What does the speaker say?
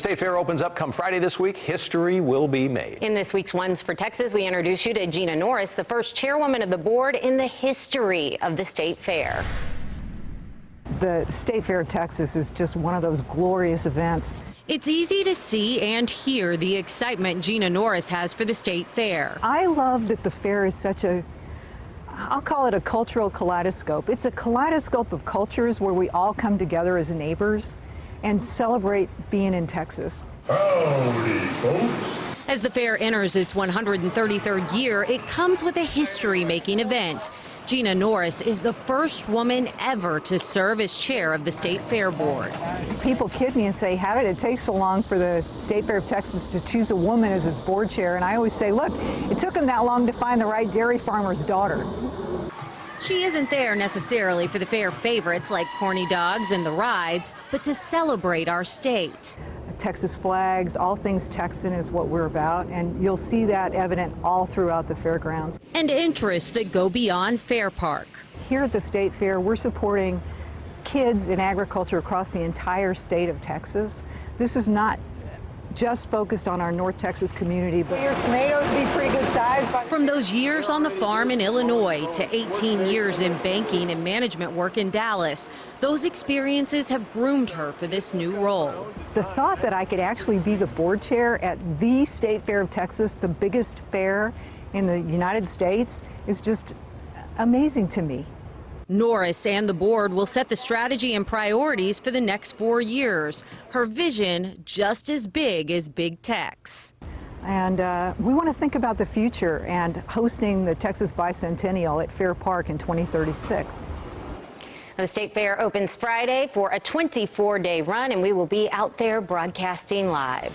State Fair opens up come Friday this week. History will be made. In this week's Ones for Texas, we introduce you to Gina Norris, the first chairwoman of the board in the history of the State Fair. The State Fair of Texas is just one of those glorious events. It's easy to see and hear the excitement Gina Norris has for the State Fair. I love that the fair is such a, I'll call it a cultural kaleidoscope. It's a kaleidoscope of cultures where we all come together as neighbors and celebrate being in Texas. Howdy, folks. As the fair enters its 133rd year, it comes with a history-making event. Gina Norris is the first woman ever to serve as chair of the State Fair Board. People kid me and say, how did it take so long for the State Fair of Texas to choose a woman as its board chair? And I always say, look, it took them that long to find the right dairy farmer's daughter. She isn't there necessarily for the fair favorites like corny dogs and the rides, but to celebrate our state. Texas flags, all things Texan is what we're about, and you'll see that evident all throughout the fairgrounds. And interests that go beyond Fair Park. Here at the State Fair, we're supporting kids in agriculture across the entire state of Texas. This is not just focused on our North Texas community, but your tomatoes be pretty good size. From those years on the farm in Illinois to 18 years in banking and management work in Dallas, those experiences have groomed her for this new role. The thought that I could actually be the board chair at the State Fair of Texas, the biggest fair in the United States, is just amazing to me. Norris and the board will set the strategy and priorities for the next 4 years. Her vision just as big as big techs. And we want to think about the future and hosting the Texas Bicentennial at Fair Park in 2036. The State Fair opens Friday for a 24-day run, and we will be out there broadcasting live.